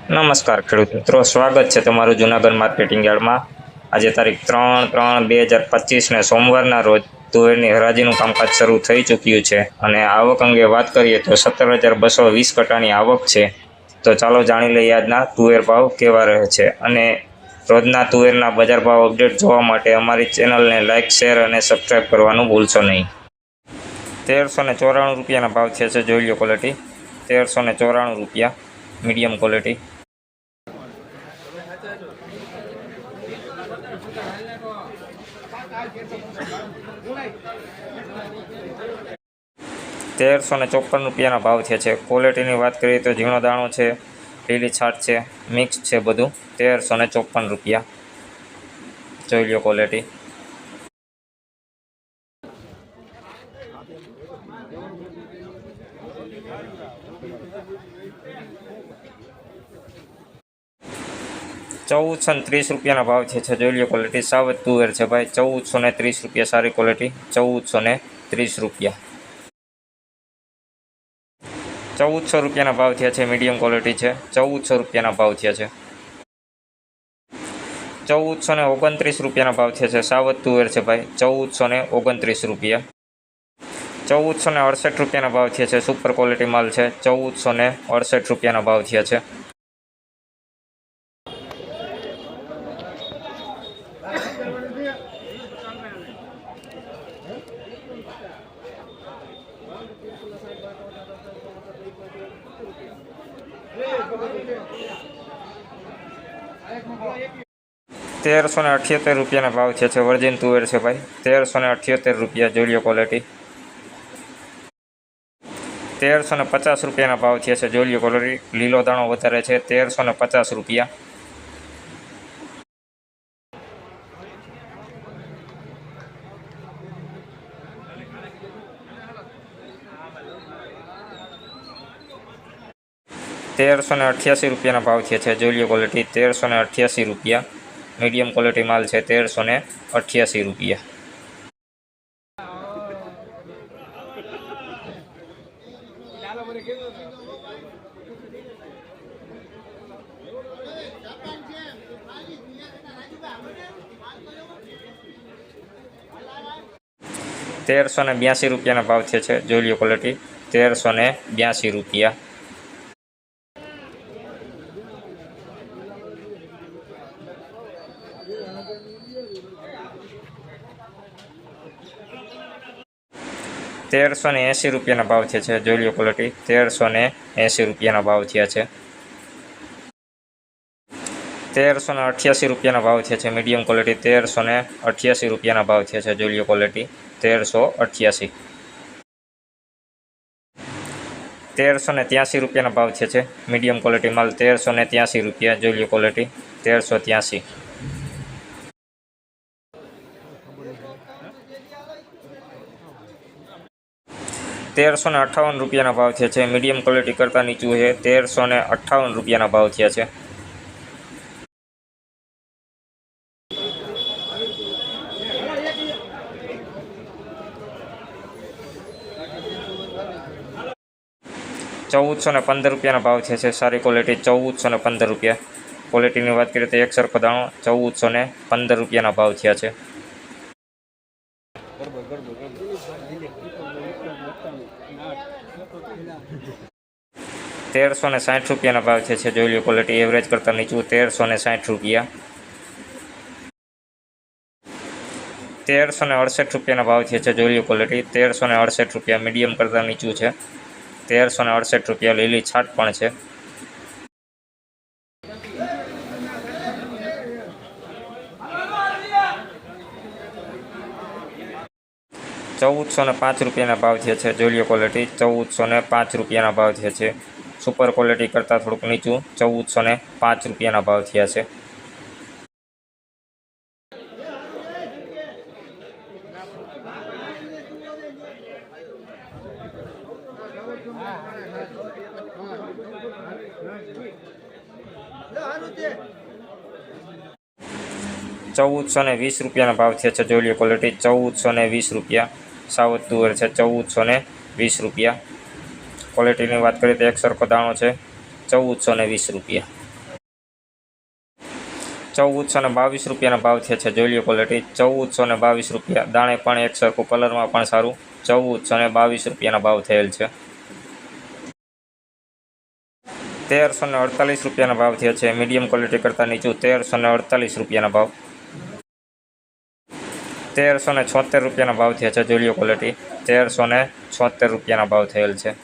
નમસ્કાર ખેડૂત મિત્રો, સ્વાગત છે તમારું જૂનાગઢ માર્કેટિંગ યાર્ડમાં। આજે તારીખ 3/3/2025ને સોમવારના રોજ તુવેરની હરાજીનું કામકાજ શરૂ થઈ ચૂક્યું છે અને આવક અંગે વાત કરીએ તો 17,220 કટાની આવક છે। તો ચાલો જાણી લઈએ આજના તુવેર ભાવ કેવા રહે છે અને રોજના તુવેરના બજાર ભાવ અપડેટ જોવા માટે અમારી ચેનલને લાઇક, શેર અને સબસ્ક્રાઈબ કરવાનું ભૂલશો નહીં। 1,394 રૂપિયાના ભાવ થયા છે। જોઈ લો ક્વોલિટી, 1,394 રૂપિયા મીડિયમ ક્વોલિટી। 1,354 રૂપિયાના ભાવ થયા છે। ક્વોલિટીની વાત કરીએ તો ઝીણો દાણો છે, લીલી છાટ છે, મિક્સ છે બધું। 1,354 રૂપિયા જોઈ લો ક્વોલિટી। ₹1,430 રૂપિયાના ભાવ છે। જોઈ લો ક્વોલિટી, સાવજ તુવેર છે ભાઈ। 1,430 રૂપિયા સારી ક્વોલિટી, 1,430 રૂપિયા। 1,400 રૂપિયાના ભાવ થયા છે। મીડિયમ ક્વોલિટી છે, 1,400 રૂપિયાના ભાવ થયા છે। 1,429 રૂપિયાના ભાવ થયા છે। સાવજ તુવેર છે ભાઈ, 1,429 રૂપિયા। 1,468 રૂપિયાના ભાવ થયા છે। સુપર ક્વોલિટી માલ છે, 1,468 રૂપિયાના ભાવ થયા છે। 1,378 રૂપિયાના ભાવ છે। વર્જિન તુવેર છે ભાઈ, 1,378 રૂપિયા જોઈ લો ક્વોલિટી। 1,350 રૂપિયાના ભાવ છે। જોઈ લો ક્વોલિટી, લીલો દાણો વધારે છે, 1,350 રૂપિયા। 1,388 રૂપિયાના ભાવ છે। જોઈ લો ક્વોલિટી, 1,388 રૂપિયા મીડિયમ ક્વોલિટી માલ છે, 1,388 રૂપિયા। 1,382 રૂપિયાના ભાવ છે। જોઈ લો ક્વોલિટી, 1,382 રૂપિયા। 1,380 રૂપિયાના ભાવ છે। જોઈ લો ક્વોલિટી, 1,380 રૂપિયાના ભાવ થયા છે। 1,388 રૂપિયાના ભાવ છે। મીડિયમ ક્વોલિટી, 1,388 રૂપિયાના ભાવ છે। જોઈ લો ક્વોલિટી, 1,388। 1,383 રૂપિયાના ભાવ છે। મીડિયમ ક્વોલિટી માલ, 1,383 રૂપિયા જોઈ લો ક્વોલિટી, 1,383। 1,358 રૂપિયાના ભાવ છે। મીડિયમ ક્વોલિટી કરતાં નીચું છે, 1,358 રૂપિયાના ભાવ થયા છે। 1,415 રૂપિયાના ભાવ છે। સારી ક્વોલિટી, 1,415 રૂપિયા। ક્વોલિટીની વાત કરીએ તો એક સરખો દાણો, 1,415 રૂપિયાના ભાવ થયા છે। 1,360 રૂપિયાના ભાવ છે। જોઈ લો ક્વોલિટી, એવરેજ કરતાં નીચું, 1,360 રૂપિયા। 1,368 રૂપિયાના ભાવ છે। જોઈ લો ક્વોલિટી, 1,368 રૂપિયા મીડિયમ કરતાં નીચું છે, 1,368 રૂપિયા લીલી છાટ પણ છે। 1,405 રૂપિયાના ભાવ છે। જોઈ લો ક્વોલિટી, 1,405 રૂપિયાના ભાવ છે। સુપર ક્વોલિટી કરતાં થોડુંક નીચું, 1,405 રૂપિયાના ભાવ થયા છે। 1,420 રૂપિયાના ભાવ છે। જોઈ લો ક્વોલિટી, 1,420 રૂપિયા સાવજ તુવેર છે, 1,420 રૂપિયા। ક્વોલિટીની વાત કરીએ તો એક સરખો દાણો છે, 1,420 રૂપિયા। 1422 રૂપિયાના ભાવ થયા છે, જોઈ લો ક્વોલિટી 1422 રૂપિયા, દાણે પણ એક સરખું, કલરમાં પણ સારું, 1422 રૂપિયાના ભાવ થયેલ છે. 1348 રૂપિયાના ભાવ થયા છે, મીડિયમ ક્વોલિટી કરતાં નીચું, 1348 રૂપિયાના ભાવ. 1376 રૂપિયાના ભાવ થયા છે, જોઈ લો ક્વોલિટી, 1376 રૂપિયાના ભાવ થયેલ છે.